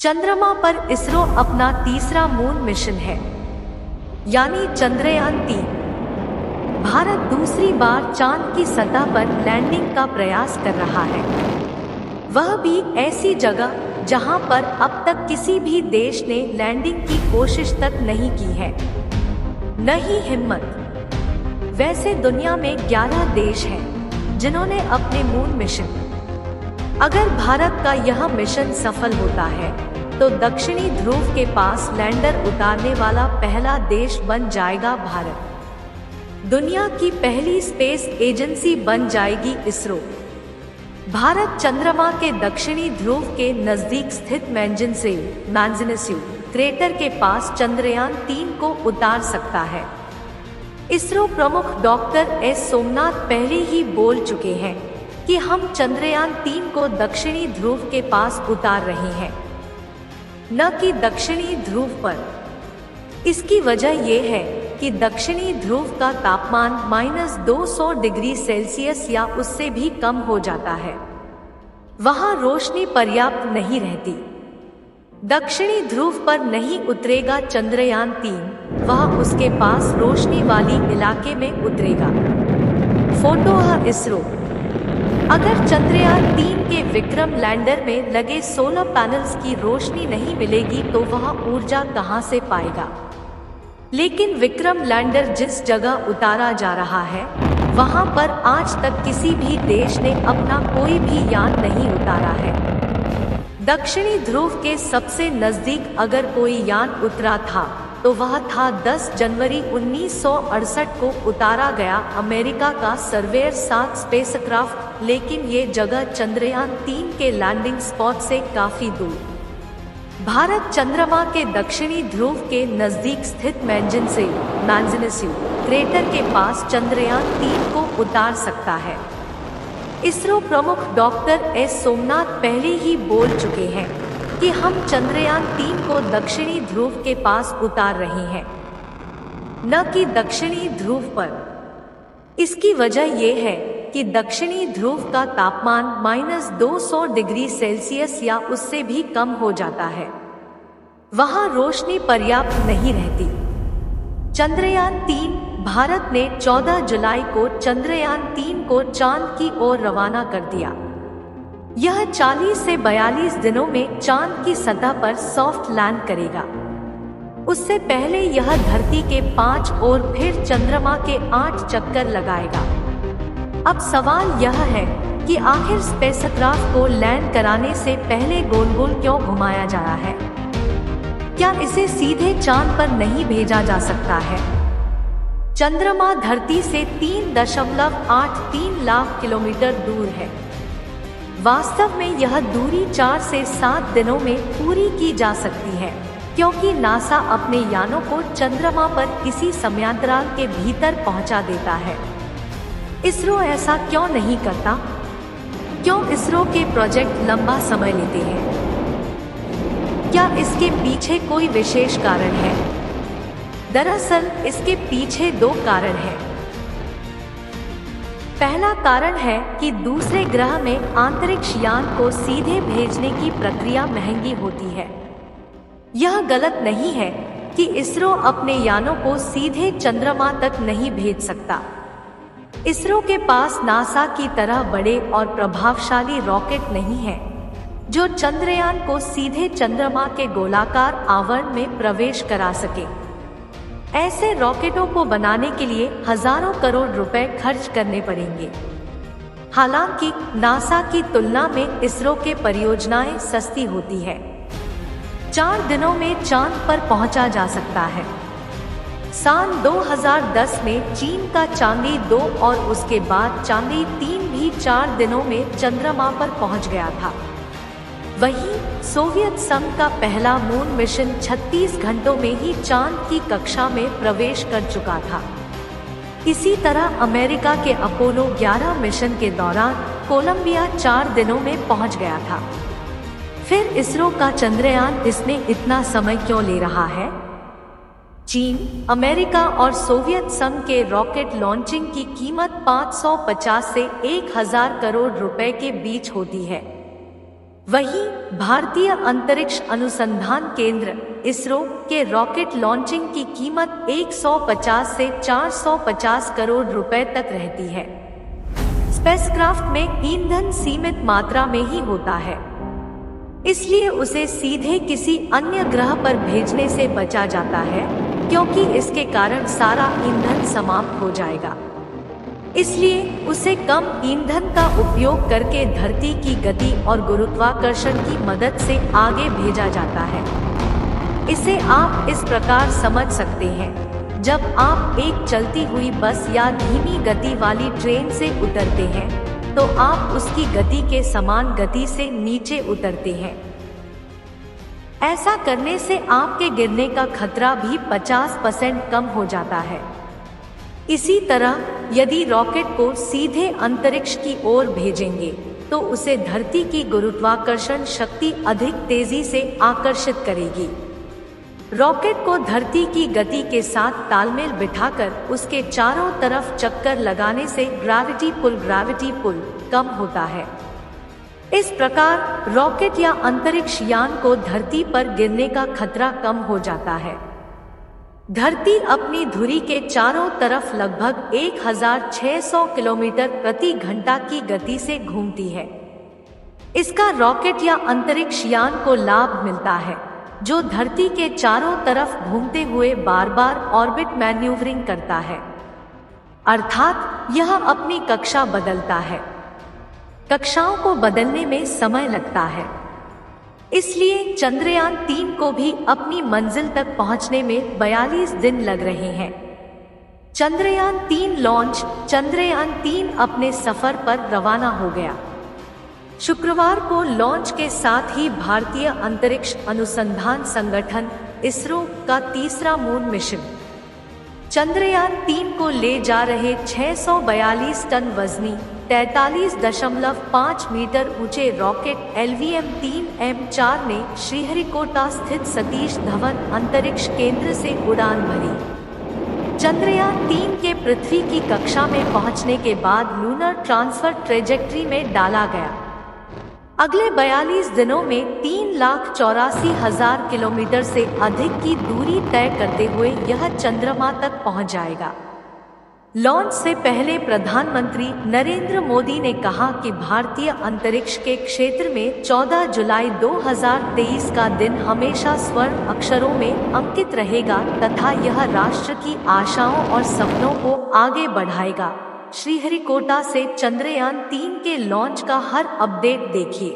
चंद्रमा पर इसरो अपना तीसरा मून मिशन है, यानी चंद्रयान-3। भारत दूसरी बार चांद की सतह पर लैंडिंग का प्रयास कर रहा है, वह भी ऐसी जगह जहां पर अब तक किसी भी देश ने लैंडिंग की कोशिश तक नहीं की है, न ही हिम्मत। वैसे दुनिया में 11 देश हैं जिन्होंने अपने मून मिशन। अगर भारत का यह मिशन सफल होता है तो दक्षिणी ध्रुव के पास लैंडर उतारने वाला पहला देश बन जाएगा भारत। दुनिया की पहली स्पेस एजेंसी बन जाएगी इसरो। भारत चंद्रमा के दक्षिणी ध्रुव के नजदीक स्थित मैंजिनस्यू क्रेटर के पास चंद्रयान-3 को उतार सकता है। इसरो प्रमुख डॉक्टर एस सोमनाथ पहले ही बोल चुके हैं कि हम चंद्रयान-3 को दक्षिणी ध्रुव के पास उतार रहे हैं, न कि दक्षिणी ध्रुव पर। इसकी वजह यह है कि दक्षिणी ध्रुव का तापमान -200 डिग्री सेल्सियस या उससे भी कम हो जाता है। वहां रोशनी पर्याप्त नहीं रहती। दक्षिणी ध्रुव पर नहीं उतरेगा चंद्रयान-3, वह उसके पास रोशनी वाली इलाके में उतरेगा। फोटो है इसरो। अगर चंद्रयान-3 के विक्रम लैंडर में लगे सोलर पैनल्स की रोशनी नहीं मिलेगी तो वह ऊर्जा कहां से पाएगा। लेकिन विक्रम लैंडर जिस जगह उतारा जा रहा है वहां पर आज तक किसी भी देश ने अपना कोई भी यान नहीं उतारा है। दक्षिणी ध्रुव के सबसे नजदीक अगर कोई यान उतरा था तो वह था 10 जनवरी 1968 को उतारा गया अमेरिका का सर्वेयर 7 स्पेसक्राफ्ट, लेकिन ये जगह चंद्रयान-3 के लैंडिंग स्पॉट से काफी दूर। भारत चंद्रमा के दक्षिणी ध्रुव के नजदीक स्थित मैंजिनस्यू क्रेटर के पास चंद्रयान-3 को उतार सकता है। इसरो प्रमुख डॉक्टर एस सोमनाथ पहले ही बोल चुके हैं कि हम चंद्रयान-3 को दक्षिणी ध्रुव के पास उतार रहे हैं, न कि दक्षिणी ध्रुव पर। इसकी वजह यह है कि दक्षिणी ध्रुव का तापमान -200 डिग्री सेल्सियस या उससे भी कम हो जाता है। वहां रोशनी पर्याप्त नहीं रहती। चंद्रयान-3 भारत ने 14 जुलाई को चंद्रयान-3 को चांद की ओर रवाना कर दिया। यह 40 से 42 दिनों में चांद की सतह पर सॉफ्ट लैंड करेगा। उससे पहले यह धरती के 5 और फिर चंद्रमा के 8 चक्कर लगाएगा। अब सवाल यह है कि आखिर स्पेसक्राफ्ट को लैंड कराने से पहले गोल गोल क्यों घुमाया जा रहा है? क्या इसे सीधे चांद पर नहीं भेजा जा सकता है? चंद्रमा धरती से 3.83 लाख किलोमीटर दूर है। वास्तव में यह दूरी 4 से 7 दिनों में पूरी की जा सकती है, क्योंकि नासा अपने यानों को चंद्रमा पर किसी समयांतराल के भीतर पहुंचा देता है। इसरो ऐसा क्यों नहीं करता? क्यों इसरो के प्रोजेक्ट लंबा समय लेते हैं? क्या इसके पीछे कोई विशेष कारण है? दरअसल इसके पीछे 2 कारण हैं। पहला कारण है कि दूसरे ग्रह में अंतरिक्ष यान को सीधे भेजने की प्रक्रिया महंगी होती है। यह गलत नहीं है कि इसरो अपने यानों को सीधे चंद्रमा तक नहीं भेज सकता। इसरो के पास नासा की तरह बड़े और प्रभावशाली रॉकेट नहीं है जो चंद्रयान को सीधे चंद्रमा के गोलाकार आवरण में प्रवेश करा सके। ऐसे रॉकेटों को बनाने के लिए हजारों करोड़ रुपए खर्च करने पड़ेंगे। हालांकि नासा की तुलना में इसरो के परियोजनाएं सस्ती होती है। 4 दिनों में चांद पर पहुंचा जा सकता है। सन 2010 में चीन का चांदी 2 और उसके बाद चांदी 3 भी 4 दिनों में चंद्रमा पर पहुंच गया था। वहीं सोवियत संघ का पहला मून मिशन 36 घंटों में ही चांद की कक्षा में प्रवेश कर चुका था। इसी तरह अमेरिका के अपोलो 11 मिशन के दौरान कोलंबिया 4 दिनों में पहुंच गया था। फिर इसरो का चंद्रयान इसमें इतना समय क्यों ले रहा है? चीन, अमेरिका और सोवियत संघ के रॉकेट लॉन्चिंग की कीमत 550 से 1000 करोड़ रुपए के बीच होती है। वहीं भारतीय अंतरिक्ष अनुसंधान केंद्र इसरो के रॉकेट लॉन्चिंग की कीमत 150 से 450 करोड़ रुपए तक रहती है। स्पेसक्राफ्ट में ईंधन सीमित मात्रा में ही होता है, इसलिए उसे सीधे किसी अन्य ग्रह पर भेजने से बचा जाता है, क्योंकि इसके कारण सारा ईंधन समाप्त हो जाएगा। इसलिए उसे कम ईंधन का उपयोग करके धरती की गति और गुरुत्वाकर्षण की मदद से आगे भेजा जाता है। इसे आप इस प्रकार समझ सकते हैं, जब आप एक चलती हुई बस या धीमी गति वाली ट्रेन से उतरते हैं तो आप उसकी गति के समान गति से नीचे उतरते हैं। ऐसा करने से आपके गिरने का खतरा भी 50% कम हो जाता है। इसी तरह यदि रॉकेट को सीधे अंतरिक्ष की ओर भेजेंगे तो उसे धरती की गुरुत्वाकर्षण शक्ति अधिक तेजी से आकर्षित करेगी। रॉकेट को धरती की गति के साथ तालमेल बिठाकर उसके चारों तरफ चक्कर लगाने से ग्रेविटी पुल कम होता है। इस प्रकार रॉकेट या अंतरिक्ष यान को धरती पर गिरने का खतरा कम हो जाता है। धरती अपनी धुरी के चारों तरफ लगभग 1600 किलोमीटर प्रति घंटा की गति से घूमती है। इसका रॉकेट या अंतरिक्ष यान को लाभ मिलता है, जो धरती के चारों तरफ घूमते हुए बार बार ऑर्बिट मैन्यूवरिंग करता है, अर्थात यह अपनी कक्षा बदलता है। कक्षाओं को बदलने में समय लगता है, इसलिए चंद्रयान 3 को भी अपनी मंजिल तक पहुंचने में 42 दिन लग रहे हैं। चंद्रयान 3 लॉन्च। चंद्रयान 3 अपने सफर पर रवाना हो गया। शुक्रवार को लॉन्च के साथ ही भारतीय अंतरिक्ष अनुसंधान संगठन इसरो का तीसरा मून मिशन चंद्रयान 3 को ले जा रहे 642 टन वजनी 43.5 मीटर ऊंचे रॉकेट LVM-3M4 ने श्रीहरिकोटा स्थित सतीश धवन अंतरिक्ष केंद्र से उड़ान भरी। चंद्रयान 3 के पृथ्वी की कक्षा में पहुंचने के बाद लूनर ट्रांसफर ट्रेजेक्ट्री में डाला गया। अगले 42 दिनों में 3,84,000 किलोमीटर से अधिक की दूरी तय करते हुए यह चंद्रमा तक पहुंच जाएगा। लॉन्च से पहले प्रधानमंत्री नरेंद्र मोदी ने कहा कि भारतीय अंतरिक्ष के क्षेत्र में 14 जुलाई 2023 का दिन हमेशा स्वर्ण अक्षरों में अंकित रहेगा तथा यह राष्ट्र की आशाओं और सपनों को आगे बढ़ाएगा। श्रीहरिकोटा से चंद्रयान 3 के लॉन्च का हर अपडेट देखिए।